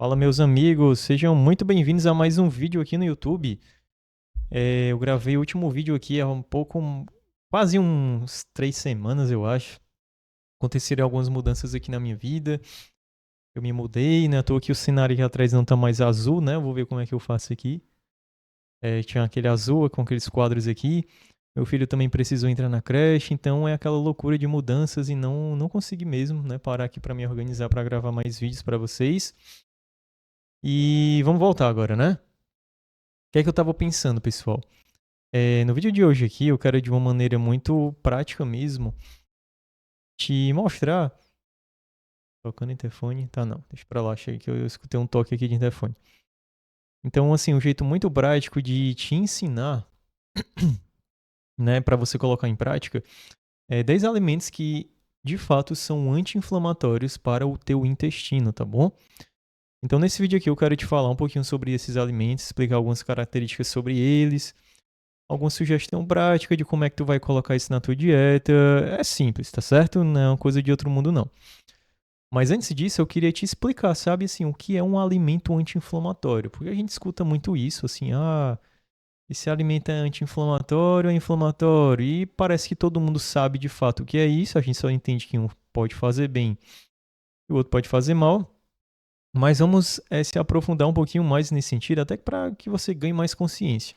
Fala, meus amigos, sejam muito bem-vindos a mais um vídeo aqui no YouTube. Eu gravei o último vídeo aqui há quase uns 3 semanas, eu acho. Aconteceram algumas mudanças aqui na minha vida. Eu me mudei, né? Tô aqui, o cenário aqui atrás não tá mais azul, né? Eu vou ver como é que eu faço aqui. Tinha aquele azul com aqueles quadros aqui. Meu filho também precisou entrar na creche, então é aquela loucura de mudanças e não consegui mesmo, né? Parar aqui pra me organizar pra gravar mais vídeos pra vocês. E vamos voltar agora, né? O que é que eu tava pensando, pessoal? No vídeo de hoje aqui, eu quero de uma maneira muito prática mesmo te mostrar. Tocando interfone? Tá, não. Deixa pra lá, achei que eu escutei um toque aqui de interfone. Então, assim, um jeito muito prático de te ensinar, né, pra você colocar em prática, 10 alimentos que de fato são anti-inflamatórios para o teu intestino, tá bom? Então, nesse vídeo aqui, eu quero te falar um pouquinho sobre esses alimentos, explicar algumas características sobre eles. Alguma sugestão prática de como é que tu vai colocar isso na tua dieta. É simples, tá certo? Não é uma coisa de outro mundo, não. Mas antes disso, eu queria te explicar, sabe, assim, o que é um alimento anti-inflamatório. Porque a gente escuta muito isso, assim, esse alimento é anti-inflamatório, é inflamatório. E parece que todo mundo sabe de fato o que é isso. A gente só entende que um pode fazer bem e o outro pode fazer mal. Mas vamos se aprofundar um pouquinho mais nesse sentido, até para que você ganhe mais consciência.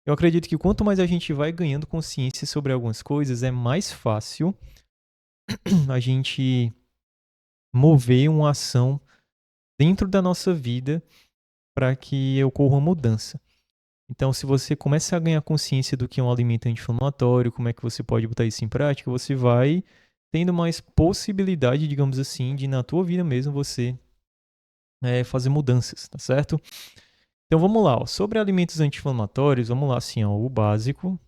Eu acredito que quanto mais a gente vai ganhando consciência sobre algumas coisas, é mais fácil a gente mover uma ação dentro da nossa vida para que ocorra uma mudança. Então, se você começa a ganhar consciência do que é um alimento anti-inflamatório, como é que você pode botar isso em prática, você vai tendo mais possibilidade, digamos assim, de na tua vida mesmo você fazer mudanças, tá certo? Então vamos lá, ó. Sobre alimentos anti-inflamatórios, vamos lá assim, ó, o básico.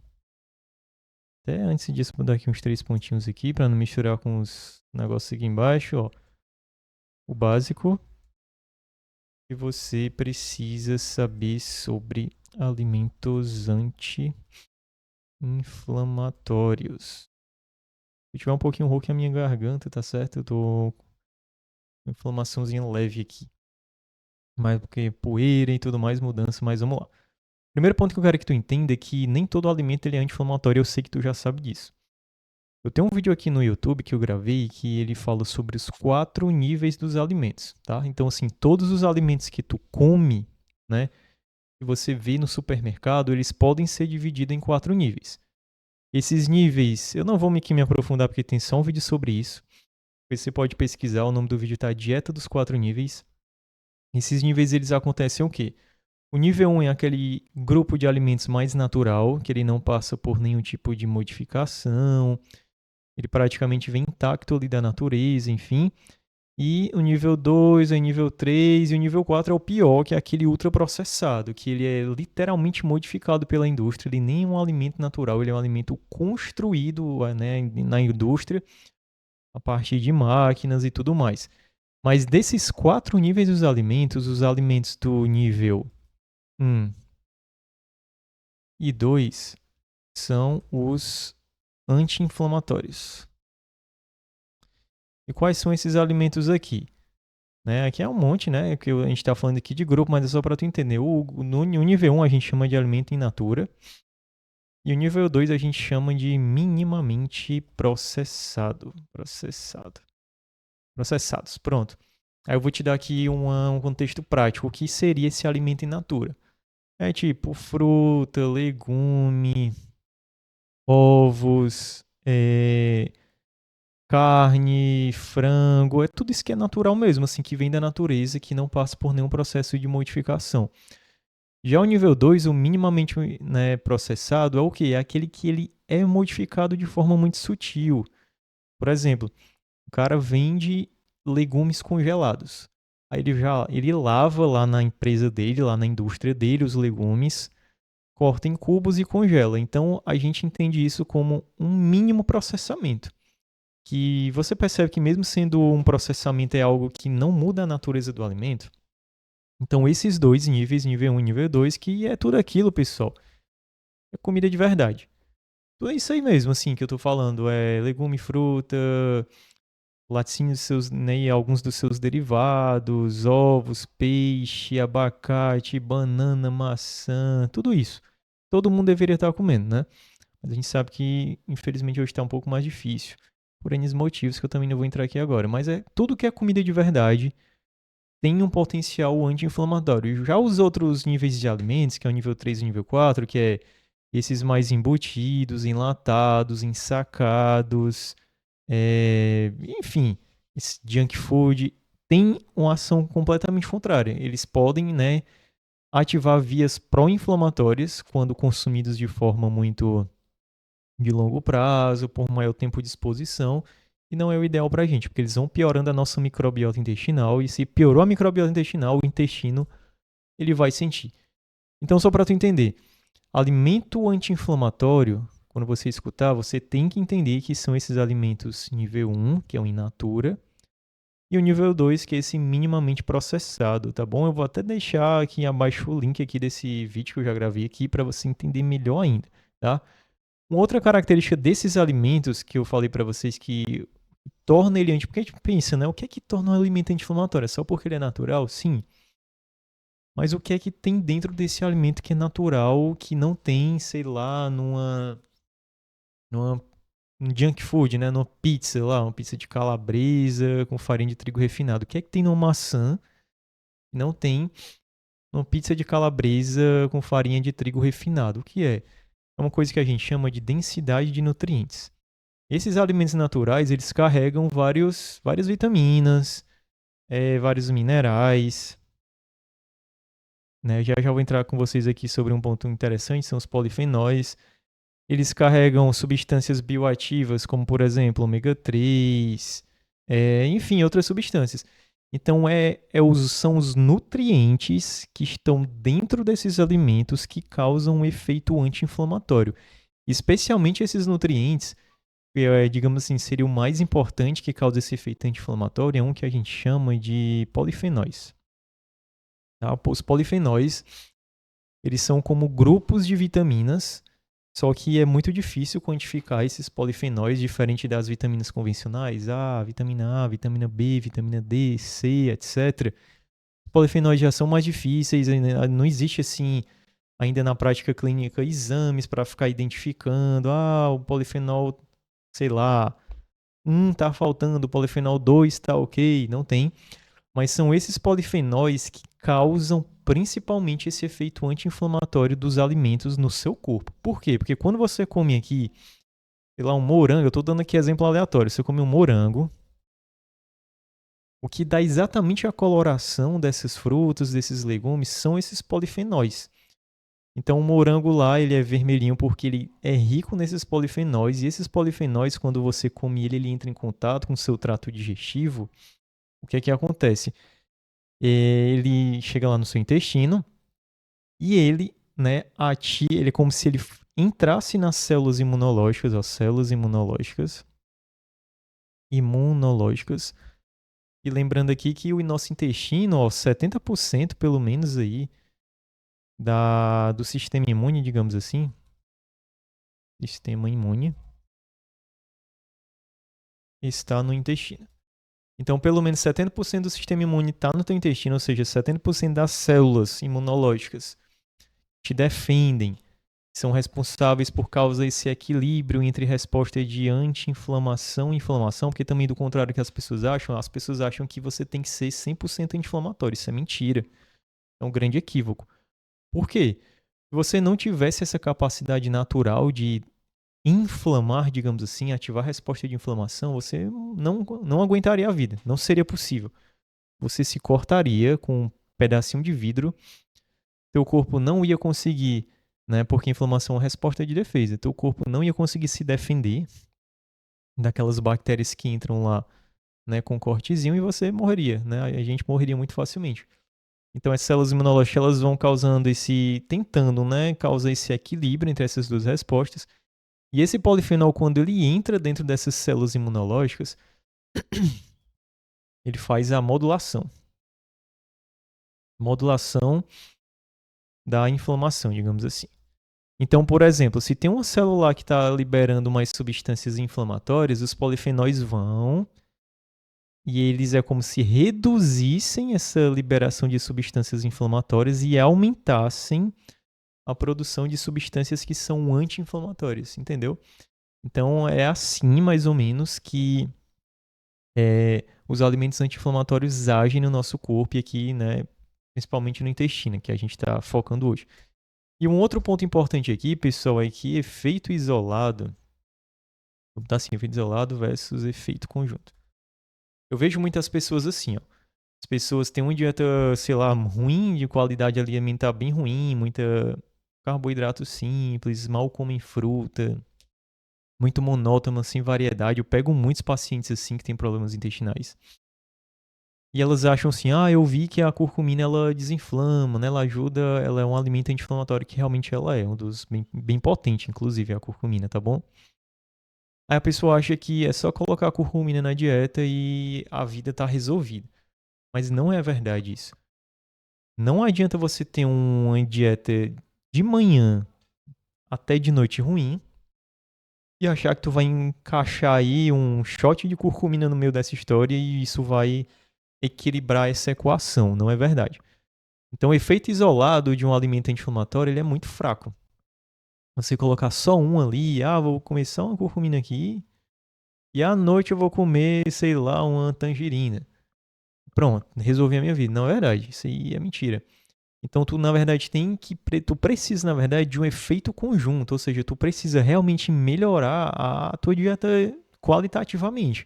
Até antes disso, vou dar aqui uns 3 pontinhos aqui para não misturar com os negócios aqui embaixo, ó. O básico que você precisa saber sobre alimentos anti-inflamatórios. Se eu tiver um pouquinho rouco a minha garganta, tá certo? Eu tô com inflamaçãozinha leve aqui. Mas porque poeira e tudo mais, mudança, mas vamos lá. Primeiro ponto que eu quero que tu entenda é que nem todo alimento ele é anti-inflamatório, eu sei que tu já sabe disso. Eu tenho um vídeo aqui no YouTube que eu gravei que ele fala sobre os 4 níveis dos alimentos, tá? Então, assim, todos os alimentos que tu come, né, que você vê no supermercado, eles podem ser divididos em 4 níveis. Esses níveis, eu não vou me aprofundar porque tem só um vídeo sobre isso. Você pode pesquisar, o nome do vídeo tá Dieta dos 4 Níveis. Esses níveis, eles acontecem o quê? O nível 1 é aquele grupo de alimentos mais natural, que ele não passa por nenhum tipo de modificação, ele praticamente vem intacto ali da natureza, enfim. E o nível 2, o nível 3 e o nível 4 é o pior, que é aquele ultraprocessado, que ele é literalmente modificado pela indústria. Ele nem é um alimento natural, ele é um alimento construído, né, na indústria, a partir de máquinas e tudo mais. Mas desses 4 níveis dos alimentos, os alimentos do nível 1 e 2 são os anti-inflamatórios. E quais são esses alimentos aqui? Né? Aqui é um monte, né? Que a gente está falando aqui de grupo, mas é só para tu entender. No nível 1 a gente chama de alimento in natura. E o nível 2 a gente chama de minimamente processado. Processados, pronto. Aí eu vou te dar aqui um contexto prático. O que seria esse alimento in natura? É tipo fruta, legume, ovos, carne, frango, é tudo isso que é natural mesmo, assim, que vem da natureza, que não passa por nenhum processo de modificação. Já o nível 2, o minimamente, né, processado, é o quê? É aquele que ele é modificado de forma muito sutil. Por exemplo, o cara vende legumes congelados. Aí ele lava lá na empresa dele, lá na indústria dele, os legumes, corta em cubos e congela. Então a gente entende isso como um mínimo processamento. Que você percebe que mesmo sendo um processamento é algo que não muda a natureza do alimento. Então esses 2 níveis, nível 1 e nível 2, que é tudo aquilo, pessoal, é comida de verdade. Tudo é isso aí mesmo, assim, que eu tô falando. É legume, fruta, laticínios dos seus, né, e alguns dos seus derivados, ovos, peixe, abacate, banana, maçã, tudo isso. Todo mundo deveria estar comendo, né? Mas a gente sabe que, infelizmente, hoje está um pouco mais difícil, por N motivos que eu também não vou entrar aqui agora. Mas é tudo que é comida de verdade tem um potencial anti-inflamatório. Já os outros níveis de alimentos, que é o nível 3 e o nível 4, que é esses mais embutidos, enlatados, ensacados, enfim, esse junk food, tem uma ação completamente contrária. Eles podem, né, ativar vias pró-inflamatórias quando consumidos de forma muito de longo prazo, por maior tempo de exposição, e não é o ideal para a gente, porque eles vão piorando a nossa microbiota intestinal, e se piorou a microbiota intestinal, o intestino ele vai sentir. Então, só para tu entender, alimento anti-inflamatório, quando você escutar, você tem que entender que são esses alimentos nível 1, que é o in natura, e o nível 2, que é esse minimamente processado, tá bom? Eu vou até deixar aqui abaixo o link aqui desse vídeo que eu já gravei aqui para você entender melhor ainda, tá? Uma outra característica desses alimentos que eu falei para vocês que torna ele anti... Porque a gente pensa, né? O que é que torna um alimento anti-inflamatório? É só porque ele é natural? Sim. Mas o que é que tem dentro desse alimento que é natural, que não tem, sei lá, numa um junk food, né? Numa pizza lá, uma pizza de calabresa com farinha de trigo refinado. O que é que tem numa maçã que não tem numa pizza de calabresa com farinha de trigo refinado? O que é? É uma coisa que a gente chama de densidade de nutrientes. Esses alimentos naturais, eles carregam várias vitaminas, vários minerais, né? Já vou entrar com vocês aqui sobre um ponto interessante, são os polifenóis. Eles carregam substâncias bioativas, como por exemplo ômega 3, enfim, outras substâncias. Então, são os nutrientes que estão dentro desses alimentos que causam um efeito anti-inflamatório. Especialmente esses nutrientes, que digamos assim, seria o mais importante que causa esse efeito anti-inflamatório, é um que a gente chama de polifenóis. Tá? Os polifenóis, eles são como grupos de vitaminas, só que é muito difícil quantificar esses polifenóis diferente das vitaminas convencionais, vitamina A, vitamina B, vitamina D, C, etc. Os polifenóis já são mais difíceis, não existe assim ainda na prática clínica exames para ficar identificando, o polifenol, sei lá, tá faltando, o polifenol 2 tá ok, não tem. Mas são esses polifenóis que causam principalmente esse efeito anti-inflamatório dos alimentos no seu corpo. Por quê? Porque quando você come aqui, sei lá, um morango, eu estou dando aqui exemplo aleatório, você come um morango, o que dá exatamente a coloração desses frutos, desses legumes, são esses polifenóis. Então o morango lá, ele é vermelhinho porque ele é rico nesses polifenóis, e esses polifenóis, quando você come ele, ele entra em contato com o seu trato digestivo. O que é que acontece? Ele chega lá no seu intestino e ele, né, ele é como se ele entrasse nas células imunológicas, ó, células imunológicas. E lembrando aqui que o nosso intestino, ó, 70% pelo menos aí do sistema imune, digamos assim, sistema imune, está no intestino. Então, pelo menos 70% do sistema imune está no teu intestino, ou seja, 70% das células imunológicas te defendem, são responsáveis por causar esse equilíbrio entre resposta de anti-inflamação e inflamação, porque também do contrário que as pessoas acham que você tem que ser 100% anti-inflamatório. Isso é mentira. É um grande equívoco. Por quê? Se você não tivesse essa capacidade natural de inflamar, digamos assim, ativar a resposta de inflamação, você não aguentaria a vida. Não seria possível. Você se cortaria com um pedacinho de vidro, teu corpo não ia conseguir, né, porque inflamação é uma resposta de defesa, teu corpo não ia conseguir se defender daquelas bactérias que entram lá, né, com um cortezinho, e você morreria, né? A gente morreria muito facilmente. Então as células imunológicas, elas vão tentando, né, causar esse equilíbrio entre essas duas respostas. E esse polifenol, quando ele entra dentro dessas células imunológicas, ele faz a modulação. Modulação da inflamação, digamos assim. Então, por exemplo, se tem uma célula que está liberando mais substâncias inflamatórias, os polifenóis vão e eles é como se reduzissem essa liberação de substâncias inflamatórias e aumentassem a produção de substâncias que são anti-inflamatórias, entendeu? Então é assim, mais ou menos, que os alimentos anti-inflamatórios agem no nosso corpo e aqui, né, principalmente no intestino, que a gente está focando hoje. E um outro ponto importante aqui, pessoal, é que efeito isolado, tá assim, efeito isolado versus efeito conjunto. Eu vejo muitas pessoas assim, ó. As pessoas têm uma dieta, sei lá, ruim, de qualidade alimentar bem ruim, muita carboidrato simples, mal comem fruta, muito monótono, sem variedade. Eu pego muitos pacientes assim que têm problemas intestinais. E elas acham assim, eu vi que a curcumina ela desinflama, né? Ela ajuda, ela é um alimento anti-inflamatório que realmente ela é, um dos bem potente, inclusive, a curcumina, tá bom? Aí a pessoa acha que é só colocar a curcumina na dieta e a vida tá resolvida. Mas não é verdade isso. Não adianta você ter uma dieta de manhã até de noite ruim e achar que tu vai encaixar aí um shot de curcumina no meio dessa história e isso vai equilibrar essa equação. Não é verdade. Então, o efeito isolado de um alimento anti-inflamatório ele é muito fraco. Você colocar só um ali, vou comer só uma curcumina aqui e à noite eu vou comer, sei lá, uma tangerina. Pronto, resolvi a minha vida. Não é verdade, isso aí é mentira. Então tu, na verdade, tu precisa, na verdade, de um efeito conjunto, ou seja, tu precisa realmente melhorar a tua dieta qualitativamente.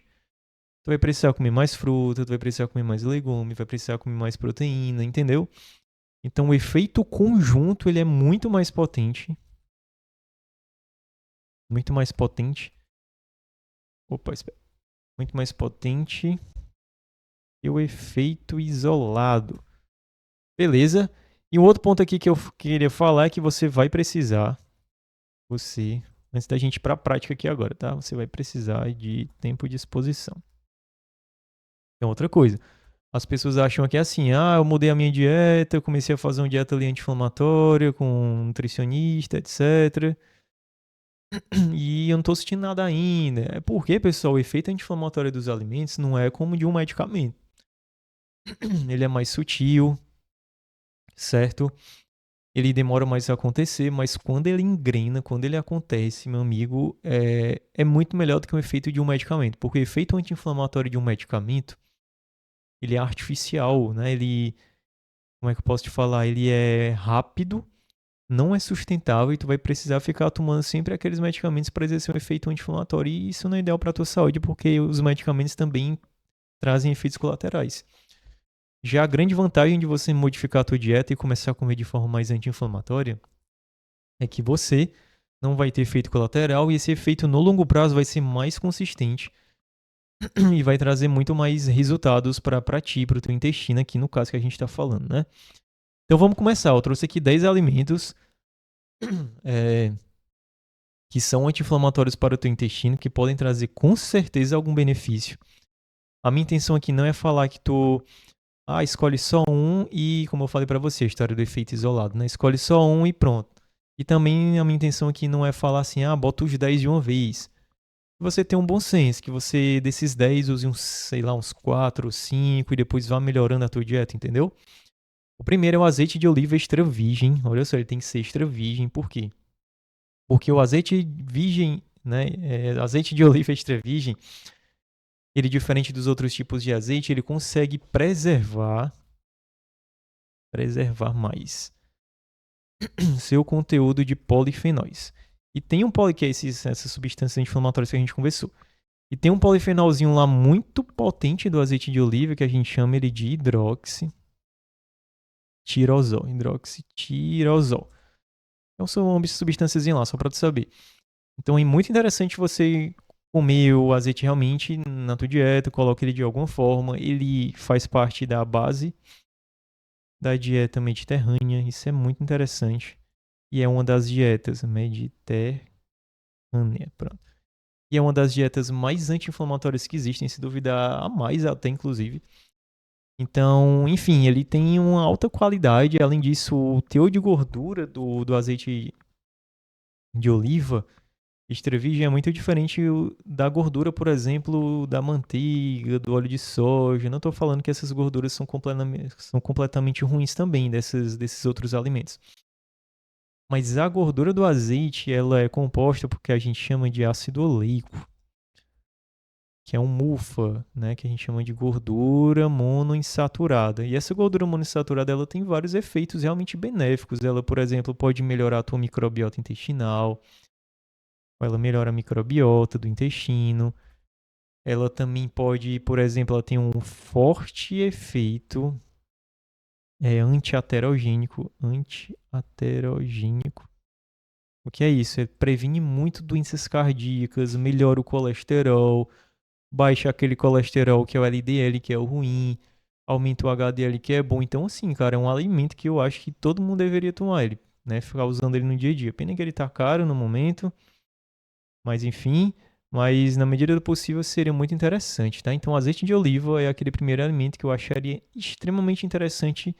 Tu vai precisar comer mais fruta, tu vai precisar comer mais legume, vai precisar comer mais proteína, entendeu? Então o efeito conjunto, ele é muito mais potente, opa, espera, muito mais potente que o efeito isolado. Beleza? E um outro ponto aqui que eu queria falar é que você vai precisar, antes da gente ir para a prática aqui agora, tá? Você vai precisar de tempo de exposição. Então, outra coisa. As pessoas acham que é assim, eu mudei a minha dieta, eu comecei a fazer uma dieta ali anti-inflamatória com um nutricionista, etc. E eu não tô sentindo nada ainda. É porque, pessoal, o efeito anti-inflamatório dos alimentos não é como de um medicamento. Ele é mais sutil, certo? Ele demora mais a acontecer, mas quando ele engrena, quando ele acontece, meu amigo, é muito melhor do que o efeito de um medicamento. Porque o efeito anti-inflamatório de um medicamento, ele é artificial, né? Como é que eu posso te falar? Ele é rápido, não é sustentável e tu vai precisar ficar tomando sempre aqueles medicamentos para exercer um efeito anti-inflamatório. E isso não é ideal para tua saúde, porque os medicamentos também trazem efeitos colaterais. Já a grande vantagem de você modificar a tua dieta e começar a comer de forma mais anti-inflamatória é que você não vai ter efeito colateral e esse efeito no longo prazo vai ser mais consistente e vai trazer muito mais resultados para ti, para o teu intestino aqui no caso que a gente está falando, né? Então vamos começar. Eu trouxe aqui 10 alimentos que são anti-inflamatórios para o teu intestino, que podem trazer com certeza algum benefício. A minha intenção aqui não é falar que tu escolhe só um e, como eu falei para você, a história do efeito isolado, né? Escolhe só um e pronto. E também a minha intenção aqui não é falar assim, bota os 10 de uma vez. Você tem um bom senso, que você desses 10 use uns, sei lá, uns 4 ou 5 e depois vá melhorando a tua dieta, entendeu? O primeiro é o azeite de oliva extra virgem. Olha só, ele tem que ser extra virgem. Por quê? Porque o azeite virgem, né, azeite de oliva extra virgem, ele diferente dos outros tipos de azeite, ele consegue preservar mais seu conteúdo de polifenóis. E tem um que é essas substâncias inflamatórias que a gente conversou. E tem um polifenolzinho lá muito potente do azeite de oliva que a gente chama ele de hidroxitirosol. Então são substâncias lá, só para tu saber. Então é muito interessante você comer o azeite realmente na tua dieta, coloca ele de alguma forma. Ele faz parte da base da dieta mediterrânea. Isso é muito interessante. E é uma das dietas mediterrânea. Pronto. E é uma das dietas mais anti-inflamatórias que existem, se duvidar, a mais até, inclusive. Então, enfim, ele tem uma alta qualidade. Além disso, o teor de gordura do azeite de oliva, Extra virgem é muito diferente da gordura, por exemplo, da manteiga, do óleo de soja. Não estou falando que essas gorduras são completamente ruins também, desses outros alimentos. Mas a gordura do azeite, ela é composta porque a gente chama de ácido oleico, que é um MUFA, né, que a gente chama de gordura monoinsaturada. E essa gordura monoinsaturada, ela tem vários efeitos realmente benéficos. Ela, por exemplo, pode melhorar a tua microbiota intestinal, ela melhora a microbiota do intestino. Ela também pode, por exemplo, ela tem um forte efeito anti-aterogênico. Anti-aterogênico. O que é isso? Ele previne muito doenças cardíacas, melhora o colesterol, baixa aquele colesterol que é o LDL, que é o ruim, aumenta o HDL, que é bom. Então, assim, cara, é um alimento que eu acho que todo mundo deveria tomar ele, né? Ficar usando ele no dia a dia. Pena que ele tá caro no momento, mas enfim. Mas na medida do possível seria muito interessante, tá? Então, azeite de oliva é aquele primeiro alimento que eu acharia extremamente interessante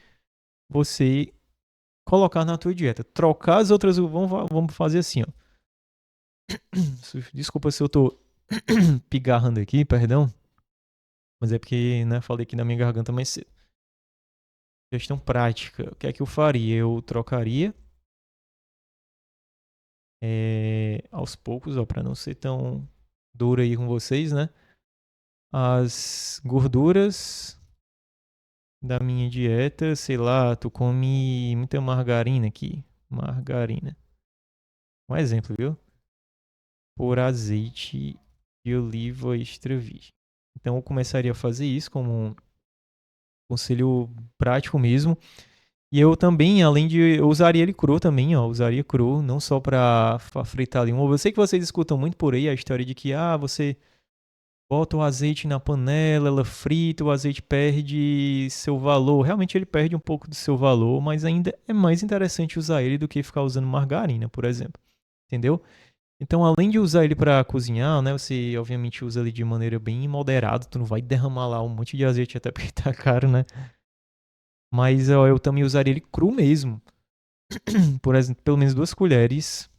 você colocar na tua dieta. Trocar as outras, vamos fazer assim, ó. Desculpa se eu tô pigarrando aqui, perdão. Mas é porque, né, falei aqui na minha garganta mais cedo. Questão prática. O que é que eu faria? Eu trocaria aos poucos, ó, pra não ser tão duro aí com vocês, né? As gorduras da minha dieta, sei lá, tu come muita margarina aqui. Margarina. Um exemplo, viu? Por azeite de oliva extra virgem. Então eu começaria a fazer isso como um conselho prático mesmo. E eu também, além de. Eu usaria ele cru também, ó. Usaria cru, não só pra fritar ali um ovo. Eu sei que vocês escutam muito por aí a história de que, você bota o azeite na panela, ela frita, o azeite perde seu valor. Realmente ele perde um pouco do seu valor, mas ainda é mais interessante usar ele do que ficar usando margarina, por exemplo. Entendeu? Então, além de usar ele para cozinhar, né? Você obviamente usa ele de maneira bem moderada. Tu não vai derramar lá um monte de azeite até porque tá caro, né? Mas ó, eu também usaria ele cru mesmo. Por exemplo, pelo menos 2 colheres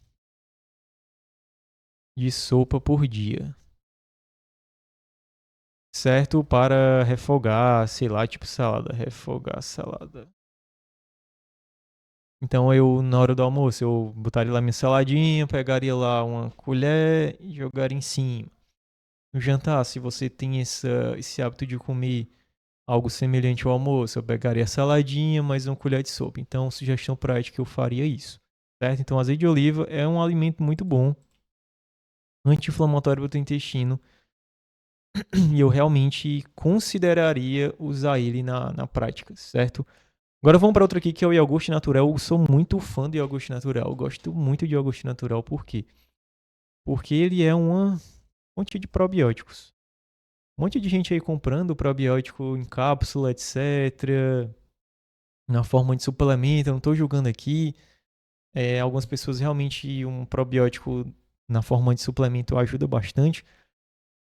de sopa por dia. Certo? Para refogar, sei lá, tipo salada. Refogar salada. Então eu, na hora do almoço, eu botaria lá minha saladinha, pegaria lá uma colher e jogaria em cima. No jantar, se você tem esse hábito de comer algo semelhante ao almoço, eu pegaria a saladinha mais uma colher de sopa. Então, sugestão prática, eu faria isso. Certo? Então, azeite de oliva é um alimento muito bom, anti-inflamatório para o intestino. E eu realmente consideraria usar ele na prática, certo? Agora vamos para outro aqui que é o iogurte natural. Eu sou muito fã de iogurte natural. Eu gosto muito de iogurte natural. Por quê? Porque ele é uma fonte de probióticos. Um monte de gente aí comprando probiótico em cápsula, etc. Na forma de suplemento. Eu não estou julgando aqui. Algumas pessoas realmente um probiótico na forma de suplemento ajuda bastante.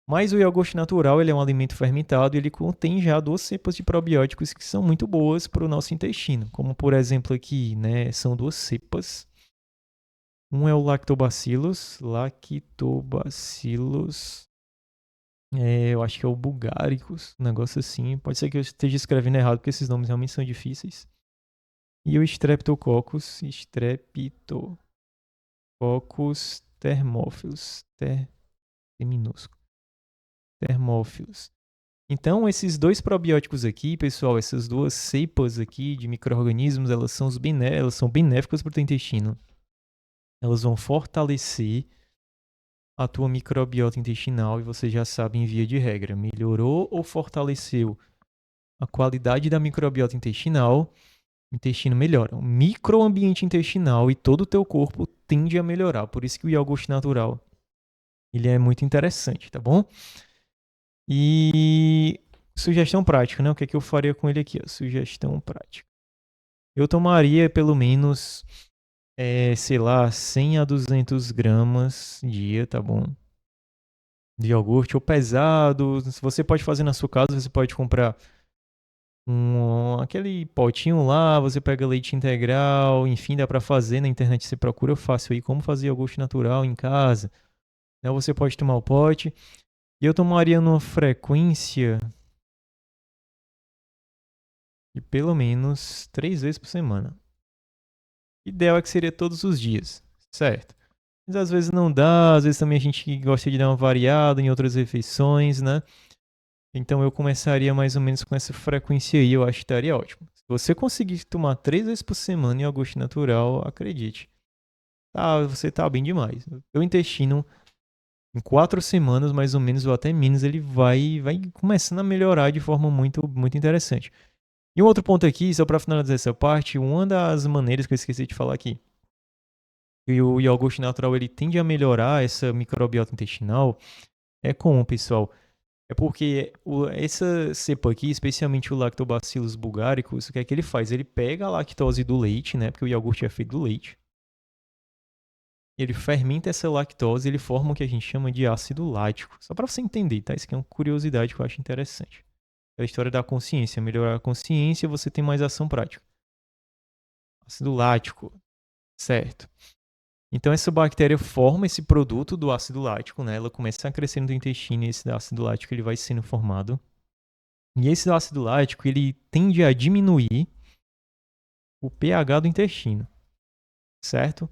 Mas o iogurte natural ele é um alimento fermentado e ele contém já 2 cepas de probióticos que são muito boas para o nosso intestino. Como por exemplo aqui, né, são 2 cepas. Um é o Lactobacillus, eu acho que é o Bulgaricus, um negócio assim. Pode ser que eu esteja escrevendo errado, porque esses nomes realmente são difíceis. E o Streptococcus thermophilus, minúsculo, thermophilus. Então, esses 2 probióticos aqui, pessoal, essas 2 cepas aqui de micro-organismos, elas são benéficas para o teu intestino. Elas vão fortalecer a tua microbiota intestinal e você já sabe em via de regra, melhorou ou fortaleceu a qualidade da microbiota intestinal, o intestino melhora. O microambiente intestinal e todo o teu corpo tende a melhorar. Por isso que o iogurte natural, ele é muito interessante, tá bom? E sugestão prática, né? O que é que eu faria com ele aqui? Ó? Sugestão prática. Eu tomaria pelo menos, sei lá, 100 a 200 gramas dia, tá bom? De iogurte ou pesado. Você pode fazer na sua casa, você pode comprar aquele potinho lá, você pega leite integral, enfim, dá pra fazer na internet, você procura fácil aí como fazer iogurte natural em casa. né? Você pode tomar o pote. E eu tomaria numa frequência de pelo menos 3 vezes por semana. O ideal é que seria todos os dias, certo? Mas às vezes não dá, às vezes também a gente gosta de dar uma variada em outras refeições, né? Então eu começaria mais ou menos com essa frequência aí, eu acho que estaria ótimo. Se você conseguir tomar 3 vezes por semana em iogurte natural, acredite, tá, você tá bem demais. O intestino, em 4 semanas, mais ou menos, ou até menos, ele vai começando a melhorar de forma muito, muito interessante. E um outro ponto aqui, só para finalizar essa parte, uma das maneiras que eu esqueci de falar aqui, que o iogurte natural ele tende a melhorar essa microbiota intestinal, é como, pessoal? É porque essa cepa aqui, especialmente o Lactobacillus bulgaricus, o que é que ele faz? Ele pega a lactose do leite, né? Porque o iogurte é feito do leite. Ele fermenta essa lactose e ele forma o que a gente chama de ácido lático. Só para você entender, tá? Isso aqui é uma curiosidade que eu acho interessante. É a história da consciência. Melhorar a consciência, você tem mais ação prática. Ácido lático, certo? Então essa bactéria forma esse produto do ácido lático, né? Ela começa a crescer no intestino e esse ácido lático ele vai sendo formado. E esse ácido lático ele tende a diminuir o pH do intestino, certo?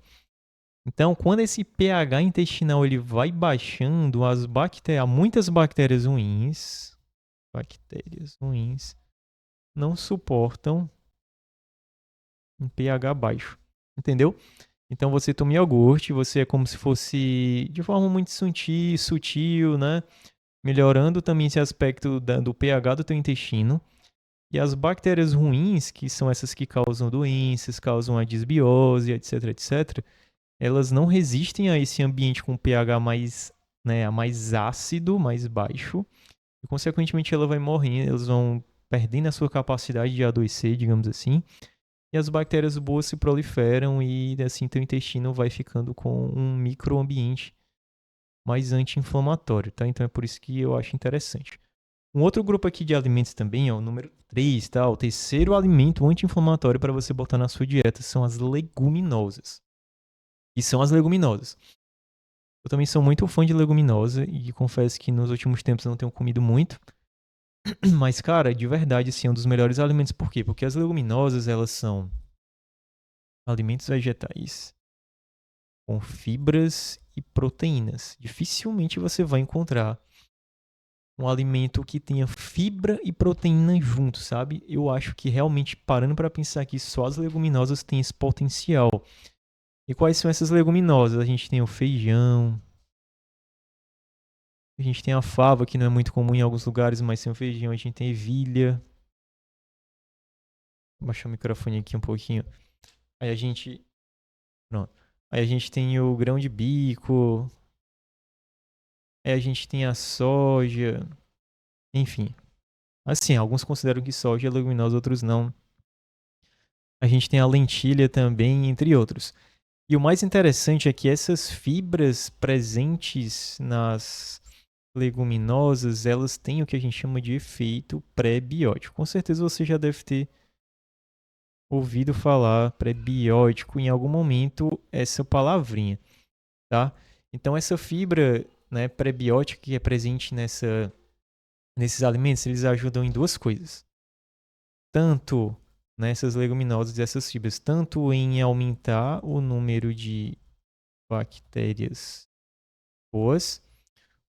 Então, quando esse pH intestinal ele vai baixando, muitas bactérias ruins não suportam um pH baixo, entendeu? Então você toma iogurte, você é como se fosse de forma muito sutil, né? Melhorando também esse aspecto do pH do teu intestino. E as bactérias ruins, que são essas que causam doenças, causam a disbiose, etc, etc, elas não resistem a esse ambiente com pH mais, né, mais ácido, mais baixo, e consequentemente ela vai morrendo, elas vão perdendo a sua capacidade de adoecer, digamos assim, e as bactérias boas se proliferam e assim teu intestino vai ficando com um microambiente mais anti-inflamatório, tá? Então é por isso que eu acho interessante. Um outro grupo aqui de alimentos também, ó, o número 3, tá? O terceiro alimento anti-inflamatório para você botar na sua dieta são as leguminosas. E são as leguminosas. Eu também sou muito fã de leguminosa e confesso que nos últimos tempos eu não tenho comido muito. Mas, cara, de verdade, assim, é um dos melhores alimentos. Por quê? Porque as leguminosas, elas são alimentos vegetais com fibras e proteínas. Dificilmente você vai encontrar um alimento que tenha fibra e proteína juntos, sabe? Eu acho que realmente, parando para pensar aqui, só as leguminosas têm esse potencial. E quais são essas leguminosas? A gente tem o feijão, a gente tem a fava, que não é muito comum em alguns lugares, mas tem o feijão, a gente tem ervilha. Vou baixar o microfone aqui um pouquinho. Aí a gente. Pronto. Aí a gente tem o grão de bico. Aí a gente tem a soja. Enfim. Assim, alguns consideram que soja é leguminosa, outros não. A gente tem a lentilha também, entre outros. E o mais interessante é que essas fibras presentes nas leguminosas, elas têm o que a gente chama de efeito pré-biótico. Com certeza você já deve ter ouvido falar pré-biótico em algum momento essa palavrinha, tá? Então essa fibra, né, pré-biótica que é presente nesses alimentos, eles ajudam em duas coisas. Tanto nessas leguminosas e essas fibras, tanto em aumentar o número de bactérias boas,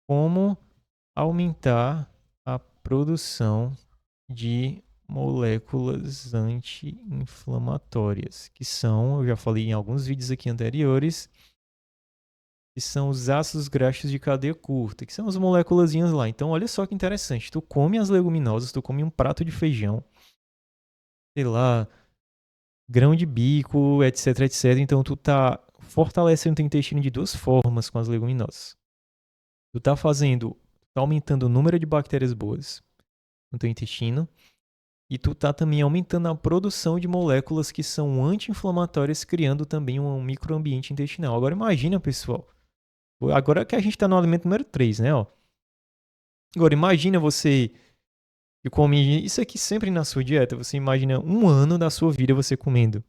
como aumentar a produção de moléculas anti-inflamatórias, que são, eu já falei em alguns vídeos aqui anteriores, que são os ácidos graxos de cadeia curta, que são as moléculazinhas lá. Então, olha só que interessante, tu come as leguminosas, tu come um prato de feijão, sei lá, grão de bico, etc, etc. Então, tu tá fortalecendo teu intestino de duas formas com as leguminosas. Tu tá tá aumentando o número de bactérias boas no teu intestino, e tu tá também aumentando a produção de moléculas que são anti-inflamatórias, criando também um microambiente intestinal. Agora imagina, pessoal. Agora que a gente tá no alimento número 3, né, ó. Agora imagina você que come isso aqui sempre na sua dieta. Você imagina um ano da sua vida você comendo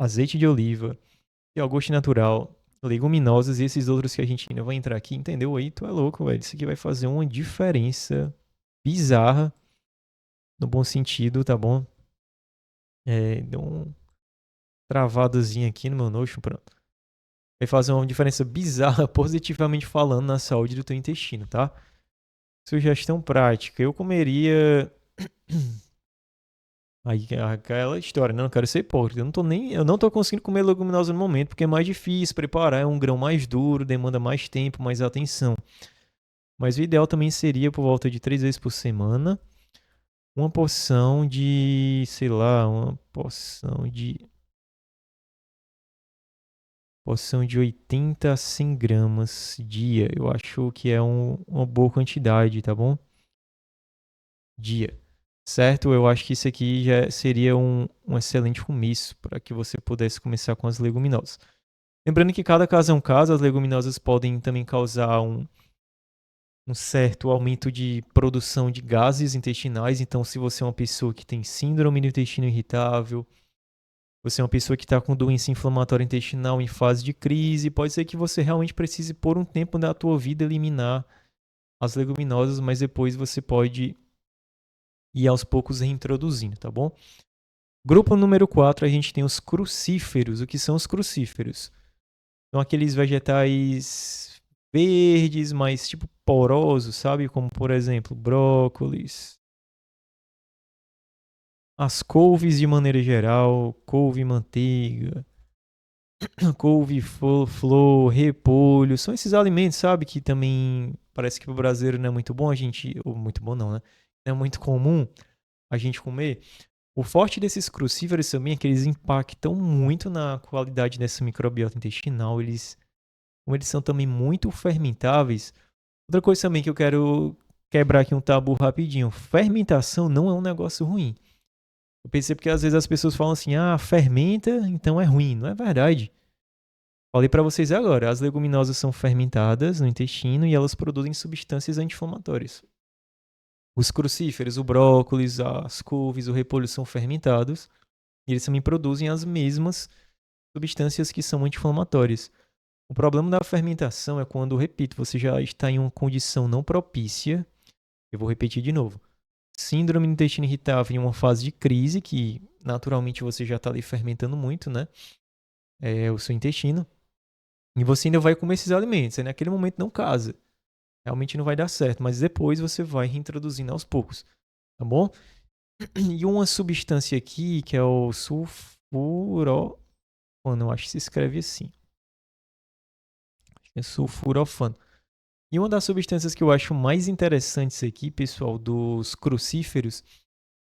azeite de oliva, iogurte natural, leguminosas e esses outros que a gente ainda vai entrar aqui, entendeu? Aí tu é louco, velho. Isso aqui vai fazer uma diferença bizarra, no bom sentido, tá bom? Deu um travadozinho aqui no meu Notion, pronto. Vai fazer uma diferença bizarra, positivamente falando, na saúde do teu intestino, tá? Sugestão prática. Eu comeria. Aí aquela história, né? Não quero ser hipócrita. Eu não tô conseguindo comer leguminosa no momento, porque é mais difícil preparar, é um grão mais duro, demanda mais tempo, mais atenção. Mas o ideal também seria por volta de 3 vezes por semana, uma porção de, sei lá, uma porção de 80 a 100 gramas dia. Eu acho que é uma boa quantidade, tá bom? Dia. Certo? Eu acho que isso aqui já seria um excelente começo para que você pudesse começar com as leguminosas. Lembrando que cada caso é um caso, as leguminosas podem também causar um certo aumento de produção de gases intestinais. Então, se você é uma pessoa que tem síndrome do intestino irritável, você é uma pessoa que está com doença inflamatória intestinal em fase de crise, pode ser que você realmente precise, por um tempo da tua vida, eliminar as leguminosas, mas depois você pode ir aos poucos reintroduzindo, tá bom? Grupo número 4, a gente tem os crucíferos. O que são os crucíferos? São aqueles vegetais verdes, mais tipo porosos, sabe? Como, por exemplo, brócolis, as couves de maneira geral, couve manteiga, couve-flor, repolho. São esses alimentos, sabe? Que também parece que para o brasileiro não é muito bom a gente... Ou muito bom não, né? Não é muito comum a gente comer. O forte desses crucíferos também é que eles impactam muito na qualidade dessa microbiota intestinal. Como eles são também muito fermentáveis. Outra coisa também que eu quero quebrar aqui um tabu rapidinho. Fermentação não é um negócio ruim. Eu percebo que às vezes as pessoas falam assim, fermenta, então é ruim. Não é verdade. Falei para vocês agora, as leguminosas são fermentadas no intestino e elas produzem substâncias anti-inflamatórias. Os crucíferos, o brócolis, as couves, o repolho são fermentados e eles também produzem as mesmas substâncias que são anti-inflamatórias. O problema da fermentação é quando, repito, você já está em uma condição não propícia. Eu vou repetir de novo. Síndrome do intestino irritável em uma fase de crise, que naturalmente você já está ali fermentando muito, né? O seu intestino. E você ainda vai comer esses alimentos. Aí naquele momento não casa. Realmente não vai dar certo. Mas depois você vai reintroduzindo aos poucos. Tá bom? E uma substância aqui que é o sulfurofano. Eu acho que se escreve assim. É sulfurofano. E uma das substâncias que eu acho mais interessantes aqui, pessoal, dos crucíferos,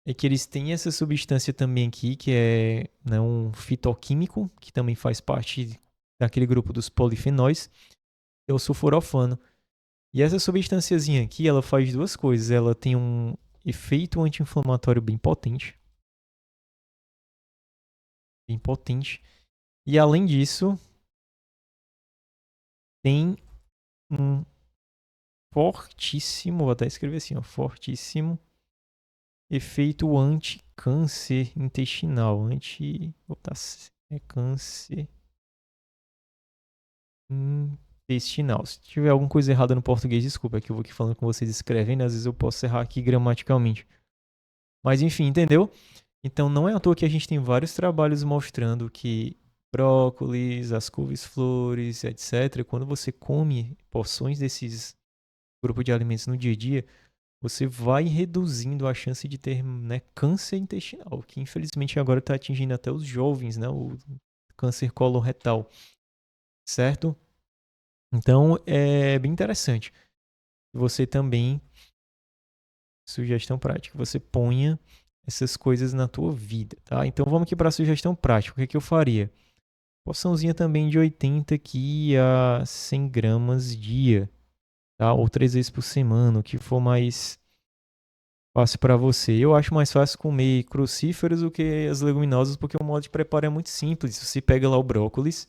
é que eles têm essa substância também aqui, que é, né, um fitoquímico, que também faz parte daquele grupo dos polifenóis, que é o sulforofano. E essa substânciazinha aqui, ela faz duas coisas. Ela tem um efeito anti-inflamatório bem potente. Bem potente. E além disso, tem um fortíssimo, vou até escrever assim, ó, fortíssimo efeito anti-câncer intestinal. Câncer intestinal. Se tiver alguma coisa errada no português, desculpa, é que eu vou aqui falando com vocês escrevendo, às vezes eu posso errar aqui gramaticalmente. Mas enfim, entendeu? Então não é à toa que a gente tem vários trabalhos mostrando que brócolis, as couves-flores, etc., quando você come porções desses grupos de alimentos no dia a dia, você vai reduzindo a chance de ter, né, câncer intestinal, que infelizmente agora está atingindo até os jovens, né, o câncer coloretal, certo? Então é bem interessante. Você também, sugestão prática, você ponha essas coisas na tua vida, tá? Então vamos aqui para a sugestão prática. O que eu faria? Porçãozinha também de 80 aqui a 100 gramas dia, tá? Ou 3 vezes por semana, o que for mais fácil para você. Eu acho mais fácil comer crucíferos do que as leguminosas, porque o modo de preparo é muito simples. Você pega lá o brócolis,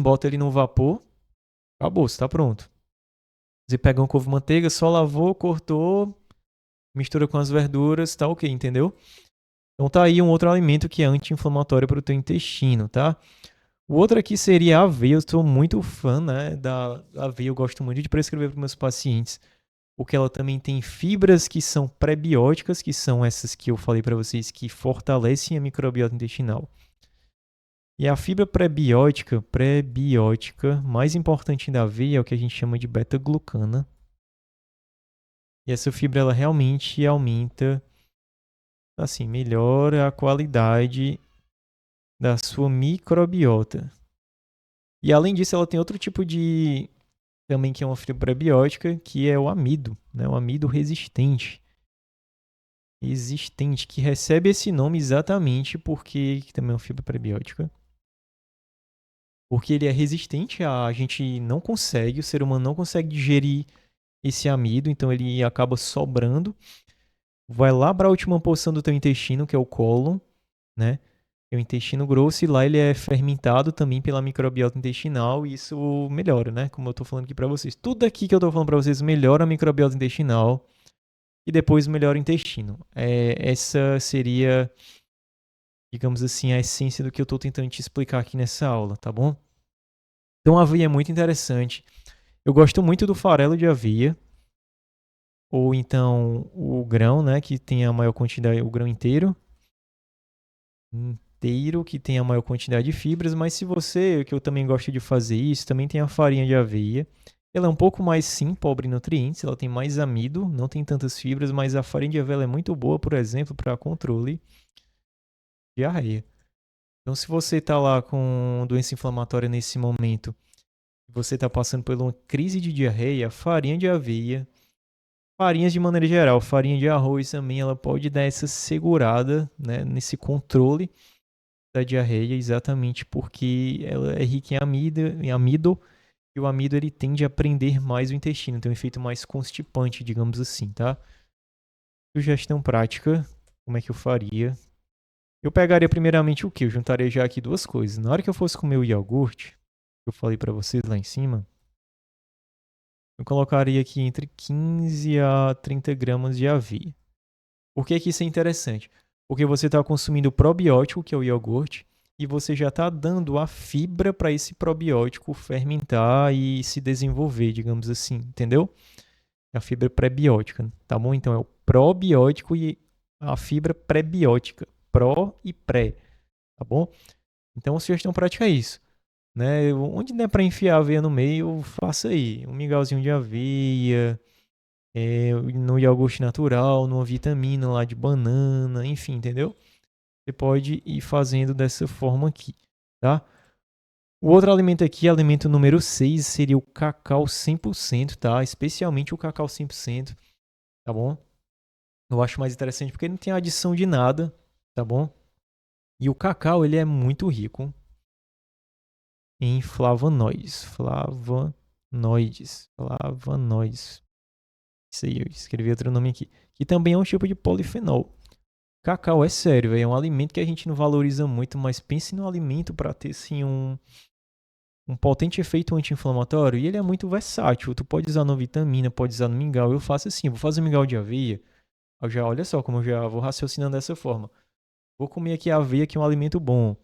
bota ele no vapor, acabou, está pronto. Você pega um couve-manteiga, só lavou, cortou, mistura com as verduras, tá ok, entendeu? Então tá aí um outro alimento que é anti-inflamatório para o teu intestino, tá? O outro aqui seria a aveia. Eu sou muito fã, né, da aveia. Eu gosto muito de prescrever para meus pacientes, porque ela também tem fibras que são prebióticas, que são essas que eu falei para vocês que fortalecem a microbiota intestinal. E a fibra prebiótica mais importante da aveia é o que a gente chama de beta-glucana. E essa fibra ela realmente aumenta, assim, melhora a qualidade da sua microbiota. E além disso, ela tem outro tipo de também que é uma fibra prebiótica, que é o amido, né? O amido resistente, que recebe esse nome exatamente porque que também é uma fibra prebiótica, porque ele é resistente a gente não consegue, o ser humano não consegue digerir esse amido, então ele acaba sobrando, vai lá para a última porção do teu intestino, que é o cólon, né? É o intestino grosso e lá ele é fermentado também pela microbiota intestinal e isso melhora, né? Como eu tô falando aqui para vocês. Tudo aqui que eu tô falando para vocês melhora a microbiota intestinal e depois melhora o intestino. Essa seria, digamos assim, a essência do que eu tô tentando te explicar aqui nessa aula, tá bom? Então a aveia é muito interessante. Eu gosto muito do farelo de aveia, ou então o grão, né, que tem a maior quantidade, o grão inteiro que tem a maior quantidade de fibras, mas se você, que eu também gosto de fazer isso, também tem a farinha de aveia. Ela é um pouco mais, sim, pobre em nutrientes, ela tem mais amido, não tem tantas fibras, mas a farinha de aveia é muito boa, por exemplo, para controle de diarreia. Então, se você está lá com doença inflamatória nesse momento, você está passando por uma crise de diarreia, farinha de aveia, farinhas de maneira geral, farinha de arroz também, ela pode dar essa segurada, né, nesse controle da diarreia, exatamente porque ela é rica em amido e o amido ele tende a prender mais o intestino, tem um efeito mais constipante, digamos assim, tá? Sugestão prática, como é que eu faria? Eu pegaria primeiramente o que? Eu juntaria já aqui duas coisas. Na hora que eu fosse comer o iogurte, que eu falei para vocês lá em cima, eu colocaria aqui entre 15 a 30 gramas de aveia. Por que que isso é interessante? Porque você está consumindo o probiótico, que é o iogurte, e você já está dando a fibra para esse probiótico fermentar e se desenvolver, digamos assim, entendeu? É a fibra prebiótica, tá bom? Então é o probiótico e a fibra prebiótica, pró e pré, tá bom? Então a sugestão prática é isso, né? Onde der para enfiar a aveia no meio, faça aí, um mingauzinho de aveia, no iogurte natural, numa vitamina lá de banana, enfim, entendeu? Você pode ir fazendo dessa forma aqui, tá? O outro alimento aqui, alimento número 6, seria o cacau 100%, tá? Especialmente o cacau 100%, tá bom? Eu acho mais interessante porque ele não tem adição de nada, tá bom? E o cacau, ele é muito rico em flavonoides. Isso aí, eu escrevi outro nome aqui. Que também é um tipo de polifenol. Cacau é sério, véio, é um alimento que a gente não valoriza muito, mas pense no alimento para ter assim um potente efeito anti-inflamatório e ele é muito versátil. Tu pode usar no vitamina, pode usar no mingau. Eu faço assim, vou fazer mingau de aveia. Eu já, olha só como eu já vou raciocinando dessa forma. Vou comer aqui a aveia, que é um alimento bom.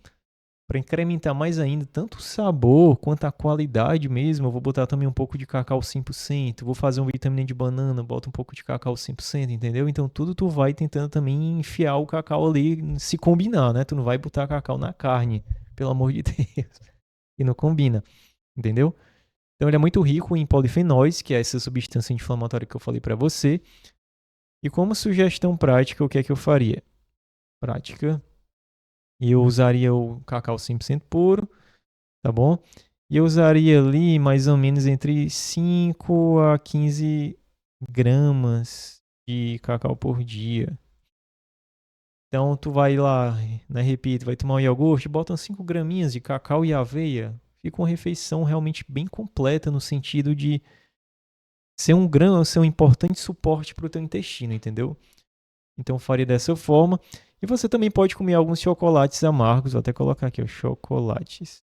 Para incrementar mais ainda, tanto o sabor quanto a qualidade mesmo, eu vou botar também um pouco de cacau 100%. Vou fazer um vitamina de banana, bota um pouco de cacau 100%, entendeu? Então tudo tu vai tentando também enfiar o cacau ali, se combinar, né? Tu não vai botar cacau na carne, pelo amor de Deus. E não combina, entendeu? Então ele é muito rico em polifenóis, que é essa substância inflamatória que eu falei para você. E como sugestão prática, o que é que eu faria? Prática. E eu usaria o cacau 100% puro, tá bom? E eu usaria ali mais ou menos entre 5 a 15 gramas de cacau por dia. Então tu vai lá, né, repito, vai tomar um iogurte, bota uns 5 graminhas de cacau e aveia. Fica uma refeição realmente bem completa no sentido de ser um grão, ser um importante suporte para o teu intestino, entendeu? Então eu faria dessa forma. E você também pode comer alguns chocolates amargos, vou até colocar aqui, ó, chocolates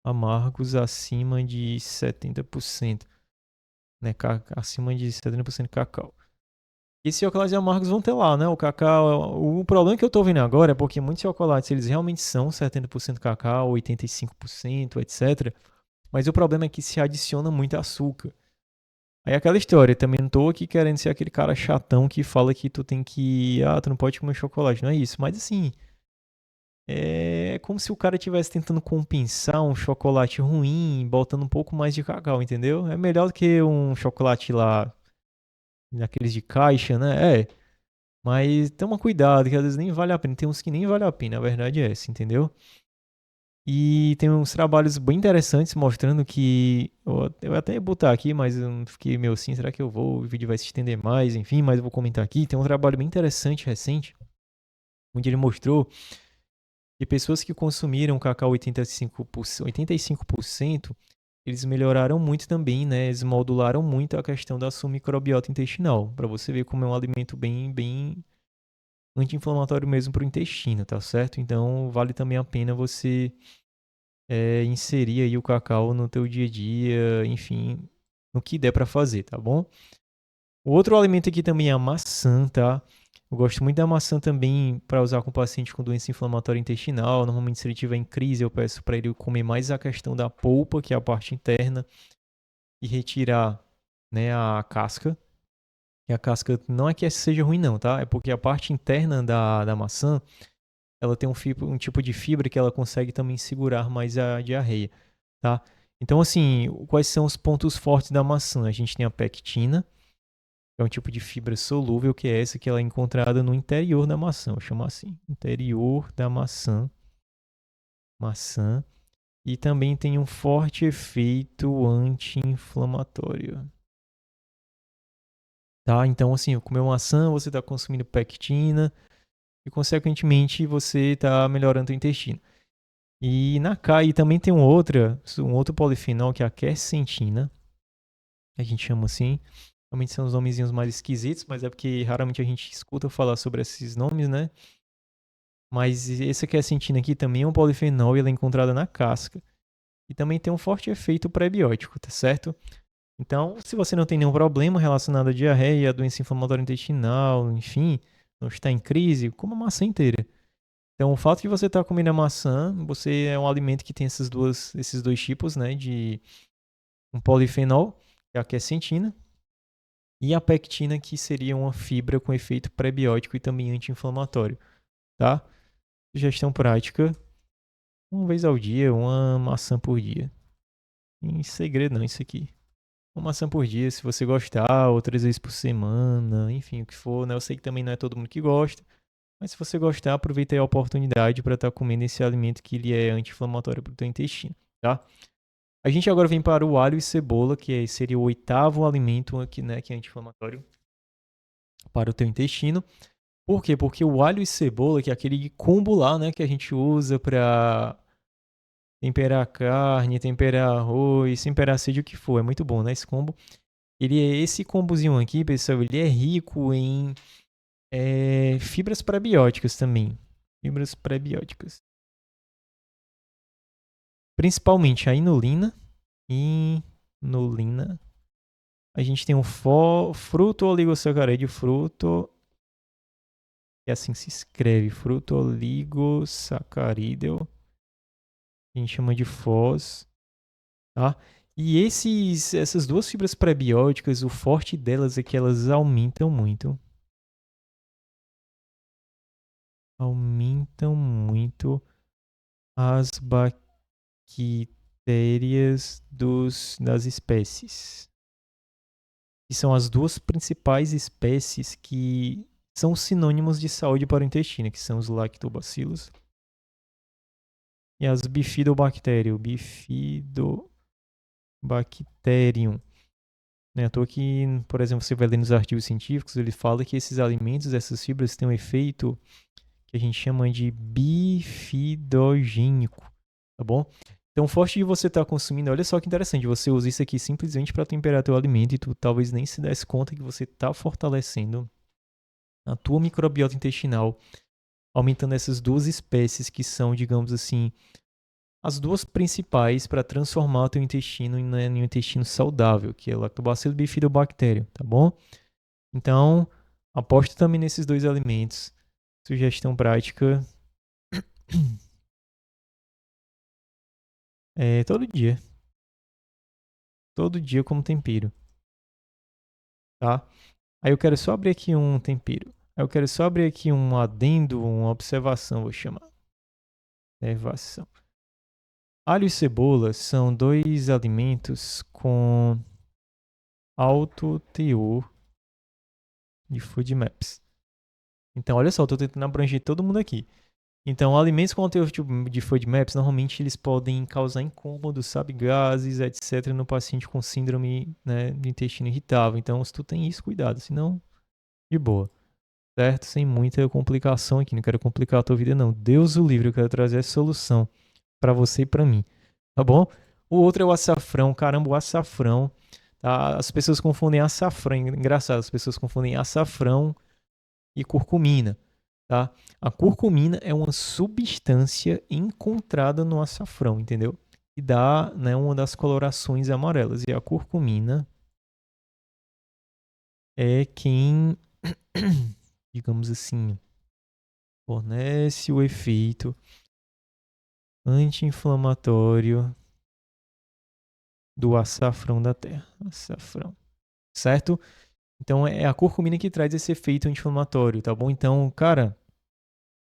amargos acima de 70%, né? Acima de 70% de cacau. esses chocolates amargos vão ter lá, né? O cacau. O problema que eu tô vendo agora é porque muitos chocolates eles realmente são 70% cacau, 85%, etc. Mas o problema é que se adiciona muito açúcar. Aí é aquela história, também não tô aqui querendo ser aquele cara chatão que fala que tu tem que. Ah, tu não pode comer chocolate, não é isso. Mas assim, é como se o cara estivesse tentando compensar um chocolate ruim, botando um pouco mais de cacau, entendeu? É melhor do que um chocolate lá, daqueles de caixa, né? É. Mas toma cuidado, que às vezes nem vale a pena. Tem uns que nem vale a pena, a verdade é essa, entendeu? E tem uns trabalhos bem interessantes mostrando que. Eu até ia botar aqui, mas eu fiquei meio assim, será que eu vou? O vídeo vai se estender mais, enfim, mas eu vou comentar aqui. Tem um trabalho bem interessante, recente, onde ele mostrou que pessoas que consumiram cacau 85%, eles melhoraram muito também, né? Eles modularam muito a questão da sua microbiota intestinal, para você ver como é um alimento bem anti-inflamatório mesmo para o intestino, tá certo? Então vale também a pena você inserir aí o cacau no teu dia a dia, enfim, no que der para fazer, tá bom? O outro alimento aqui também é a maçã, tá? Eu gosto muito da maçã também para usar com paciente com doença inflamatória intestinal. Normalmente, se ele tiver em crise, eu peço para ele comer mais a questão da polpa, que é a parte interna, e retirar, né, a casca. E a casca não é que seja ruim, não, tá? É porque a parte interna da maçã ela tem um tipo de fibra que ela consegue também segurar mais a diarreia, tá? Então, assim, quais são os pontos fortes da maçã? A gente tem a pectina, que é um tipo de fibra solúvel, que é essa que ela é encontrada no interior da maçã, eu chamo assim, interior da maçã, e também tem um forte efeito anti-inflamatório. Tá? Então, assim, comer maçã, você está consumindo pectina e, consequentemente, você está melhorando o intestino. E na CAI também tem um outro polifenol que é a quercetina, que a gente chama assim. Realmente são os nomezinhos mais esquisitos, mas é porque raramente a gente escuta falar sobre esses nomes, né? Mas essa quercetina aqui também é um polifenol e ela é encontrada na casca. E também tem um forte efeito pré-biótico, tá certo? Então, se você não tem nenhum problema relacionado à diarreia, à doença inflamatória intestinal, enfim, não está em crise, coma a maçã inteira. Então, o fato de você estar comendo a maçã, você é um alimento que tem esses dois tipos, né, de um polifenol, que é a quercetina, e a pectina, que seria uma fibra com efeito pré-biótico e também anti-inflamatório, tá? Sugestão prática, uma vez ao dia, uma maçã por dia. Em segredo não, isso aqui. Uma maçã por dia, se você gostar, outras vezes por semana, enfim, o que for, né? Eu sei que também não é todo mundo que gosta, mas se você gostar, aproveita aí a oportunidade para estar comendo esse alimento que ele é anti-inflamatório para o teu intestino, tá? A gente agora vem para o alho e cebola, que seria o oitavo alimento aqui, né, que é anti-inflamatório para o teu intestino. Por quê? Porque o alho e cebola, que é aquele combo lá, né, que a gente usa para temperar carne, temperar arroz, temperar seja o que for, é muito bom, né, esse combo. Esse combozinho aqui, pessoal, ele é rico em fibras pré-bióticas também. Fibras pré-bióticas. Principalmente a inulina. Inulina. A gente tem um fruto oligosacarídeo, fruto, e assim se escreve, fruto oligosacarídeo, a gente chama de FOS, tá? E essas duas fibras pré-bióticas, o forte delas é que elas aumentam muito as bactérias das espécies. Que são as duas principais espécies que são sinônimos de saúde para o intestino, que são os lactobacillus e as bifidobacterium. Né? À toa que, por exemplo, você vai ler nos artigos científicos, ele fala que esses alimentos, essas fibras, têm um efeito que a gente chama de bifidogênico, tá bom? Então, forte de você estar consumindo, olha só que interessante, você usa isso aqui simplesmente para temperar teu alimento e tu talvez nem se desse conta que você está fortalecendo a tua microbiota intestinal, aumentando essas duas espécies que são, digamos assim, as duas principais para transformar o teu intestino em um intestino saudável, que é o Lactobacillus bifidobacterium, tá bom? Então, Aposto também nesses dois alimentos. Sugestão prática é todo dia. Todo dia como tempero, tá? Aí eu quero só abrir aqui um tempero. Aí eu quero só abrir aqui um adendo, uma observação, vou chamar. Observação. Alho e cebola são dois alimentos com alto teor de food maps. Então, olha só, eu tô tentando abranger todo mundo aqui. Então, alimentos com alto teor de food maps, normalmente eles podem causar incômodos, sabe, gases, etc, no paciente com síndrome, né, do intestino irritável. Então, se tu tem isso, cuidado, senão, de boa. Certo? Sem muita complicação aqui, não quero complicar a tua vida não. Deus o livre, eu quero trazer a solução pra você e pra mim, tá bom? O outro é o açafrão, caramba, o açafrão, tá? As pessoas confundem açafrão, engraçado, as pessoas confundem açafrão e curcumina, tá? A curcumina é uma substância encontrada no açafrão, entendeu? E dá, né, uma das colorações amarelas. E a curcumina é quem, digamos assim, fornece o efeito anti-inflamatório do açafrão da terra. Açafrão. Certo? Então é a curcumina que traz esse efeito anti-inflamatório, tá bom? Então, cara,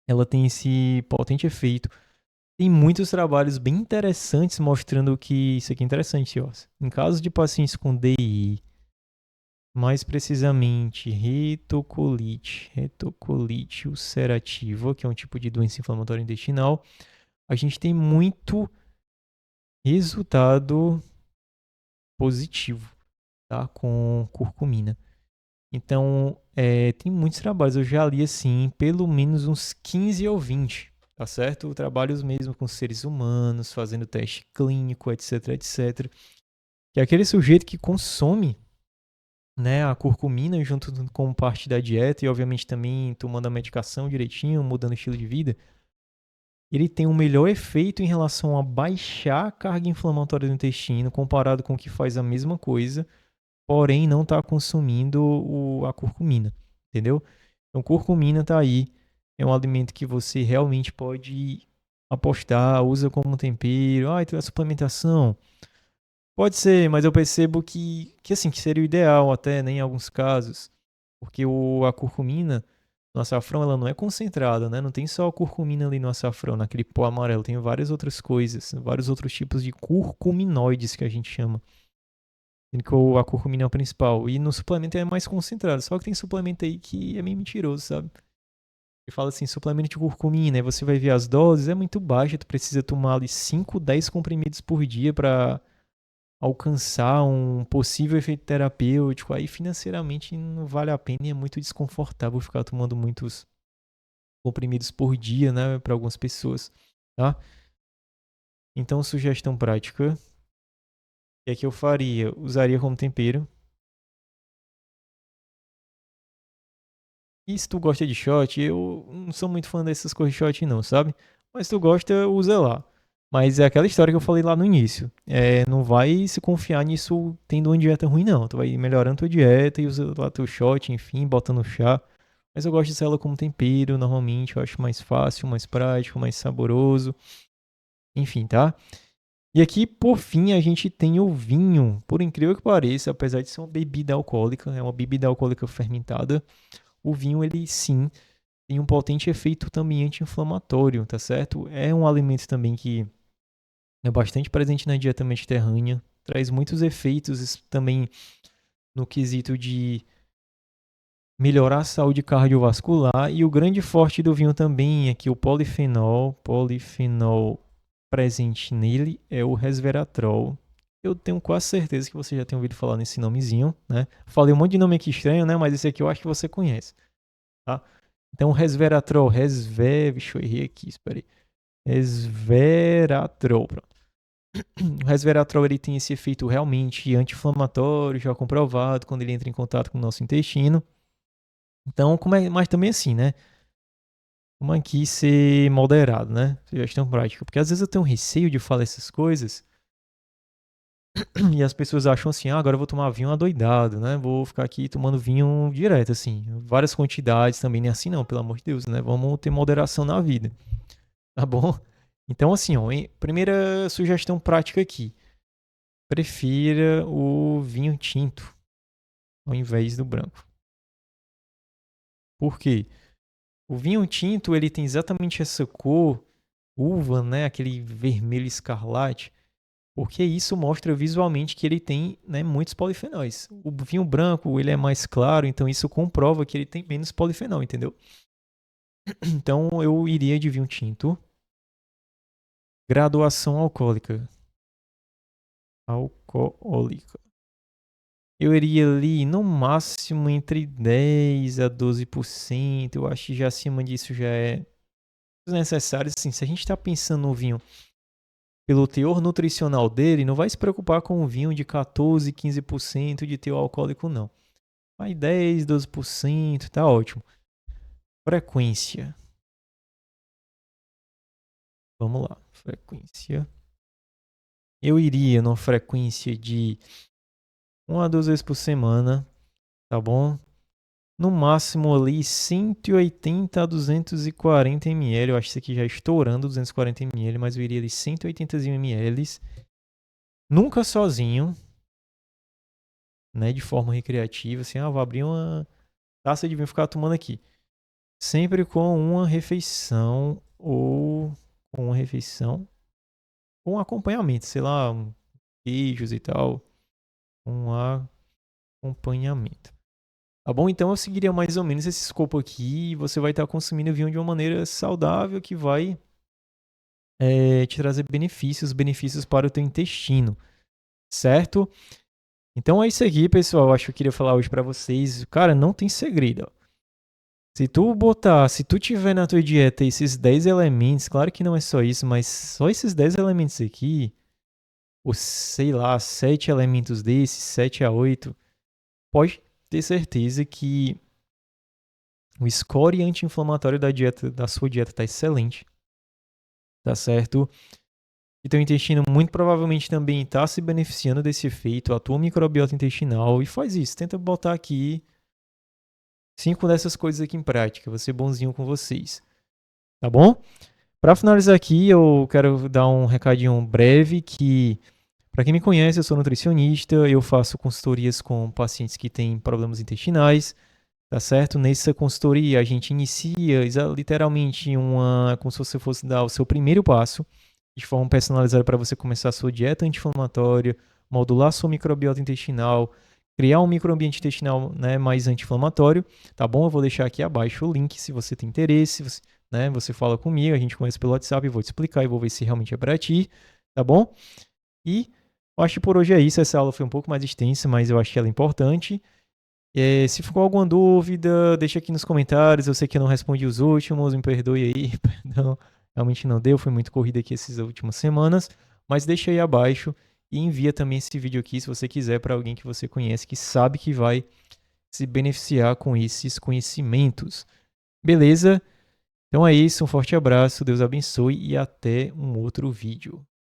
ela tem esse potente efeito. Tem muitos trabalhos bem interessantes mostrando que isso aqui é interessante, ó. Em casos de pacientes com DI, mais precisamente retocolite ulcerativa, que é um tipo de doença inflamatória intestinal, a gente tem muito resultado positivo, tá? Com curcumina. Então, tem muitos trabalhos. Eu já li, assim, pelo menos uns 15 ou 20, tá certo? Trabalhos mesmo com seres humanos, fazendo teste clínico, etc, etc. Que é aquele sujeito que consome, né, a curcumina junto com parte da dieta e, obviamente, também tomando a medicação direitinho, mudando o estilo de vida, ele tem um melhor efeito em relação a baixar a carga inflamatória do intestino comparado com o que faz a mesma coisa, porém não está consumindo a curcumina, entendeu? Então, curcumina tá aí, é um alimento que você realmente pode apostar, usa como tempero. Ah, então é suplementação. Pode ser, mas eu percebo que assim, que seria o ideal até, né, em alguns casos, porque a curcumina no açafrão, ela não é concentrada, né? Não tem só a curcumina ali no açafrão, naquele pó amarelo, tem várias outras coisas, vários outros tipos de curcuminoides que a gente chama. Sendo que a curcumina é o principal. E no suplemento é mais concentrado. Só que tem suplemento aí que é meio mentiroso, sabe? Ele fala assim, suplemento de curcumina, aí você vai ver as doses, é muito baixa, tu precisa tomar ali 5, 10 comprimidos por dia para alcançar um possível efeito terapêutico. Aí financeiramente não vale a pena e é muito desconfortável ficar tomando muitos comprimidos por dia, né, para algumas pessoas, tá? Então, sugestão prática, o que é que eu faria? Usaria como tempero. E se tu gosta de shot, eu não sou muito fã dessas coisas de shot não, sabe? Mas se tu gosta, usa lá. Mas é aquela história que eu falei lá no início. Não vai se confiar nisso tendo uma dieta ruim, não. Tu vai melhorando tua dieta e usa lá teu shot, enfim, botando chá. Mas eu gosto de usar ela como tempero, normalmente. Eu acho mais fácil, mais prático, mais saboroso. Enfim, tá? E aqui, por fim, a gente tem o vinho. Por incrível que pareça, apesar de ser uma bebida alcoólica, é uma bebida alcoólica fermentada. O vinho, ele sim tem um potente efeito também anti-inflamatório, tá certo? É um alimento também que é bastante presente na dieta mediterrânea, traz muitos efeitos também no quesito de melhorar a saúde cardiovascular e o grande forte do vinho também é que o polifenol presente nele é o resveratrol. Eu tenho quase certeza que você já tem ouvido falar nesse nomezinho, né? Falei um monte de nome aqui estranho, né? Mas esse aqui eu acho que você conhece, tá? Então, resveratrol, deixa eu errar aqui, espera aí. Resveratrol, pronto. O resveratrol ele tem esse efeito realmente anti-inflamatório, já comprovado quando ele entra em contato com o nosso intestino. Então, mas também assim, né? Como aqui ser moderado, né? Sugestão prática. Porque às vezes eu tenho receio de falar essas coisas, E as pessoas acham assim, agora eu vou tomar vinho adoidado, né? Vou ficar aqui tomando vinho direto, assim. Várias quantidades também, nem assim não, pelo amor de Deus, né? Vamos ter moderação na vida, tá bom? Então, assim, ó, primeira sugestão prática aqui. Prefira o vinho tinto ao invés do branco. Por quê? O vinho tinto, ele tem exatamente essa cor, uva, né? Aquele vermelho escarlate. Porque isso mostra visualmente que ele tem, né, muitos polifenóis. O vinho branco, ele é mais claro, então isso comprova que ele tem menos polifenol, entendeu? Então eu iria de vinho tinto. Graduação alcoólica. Alcoólica. Eu iria ali no máximo entre 10 a 12%. Eu acho que já acima disso já é necessário. Assim, se a gente está pensando no vinho pelo teor nutricional dele, não vai se preocupar com um vinho de 14, 15% de teor alcoólico, não. Vai 10, 12%, tá ótimo. Frequência. Vamos lá. Frequência. Eu iria numa frequência de 1 a 2 vezes por semana, tá bom? No máximo ali 180 a 240 ml. Eu acho que isso aqui já estourando 240 ml, mas eu iria de 180 ml. Nunca sozinho, né? De forma recreativa, assim, vou abrir uma taça de vinho e ficar tomando aqui. Sempre com uma refeição ou com uma refeição com acompanhamento, sei lá, queijos e tal, um acompanhamento. Tá bom? Então eu seguiria mais ou menos esse escopo aqui e você vai estar consumindo vinho de uma maneira saudável que vai te trazer benefícios para o teu intestino, certo? Então é isso aqui, pessoal. Eu acho que eu queria falar hoje para vocês. Cara, não tem segredo. Ó. Se tu tiver na tua dieta esses 10 elementos, claro que não é só isso, mas só esses 10 elementos aqui, ou sei lá, 7 elementos desses, 7 a 8, pode ter certeza que o score anti-inflamatório da sua dieta está excelente, tá certo? E teu intestino muito provavelmente também está se beneficiando desse efeito, a tua microbiota intestinal, e faz isso, tenta botar aqui 5 dessas coisas aqui em prática, vou ser bonzinho com vocês, tá bom? Para finalizar aqui, eu quero dar um recadinho breve que, para quem me conhece, eu sou nutricionista, eu faço consultorias com pacientes que têm problemas intestinais, tá certo? Nessa consultoria, a gente inicia literalmente como se você fosse dar o seu primeiro passo, de forma personalizada para você começar a sua dieta anti-inflamatória, modular sua microbiota intestinal, criar um microambiente intestinal, né, mais anti-inflamatório, tá bom? Eu vou deixar aqui abaixo o link se você tem interesse, você fala comigo, a gente conversa pelo WhatsApp, eu vou te explicar e vou ver se realmente é para ti, tá bom? E eu acho que por hoje é isso, essa aula foi um pouco mais extensa, mas eu acho que ela é importante. Se ficou alguma dúvida, deixa aqui nos comentários. Eu sei que eu não respondi os últimos, me perdoe aí. Perdão, realmente não deu, foi muito corrida aqui essas últimas semanas. Mas deixa aí abaixo e envia também esse vídeo aqui, se você quiser, para alguém que você conhece, que sabe que vai se beneficiar com esses conhecimentos. Beleza? Então é isso, um forte abraço, Deus abençoe e até um outro vídeo.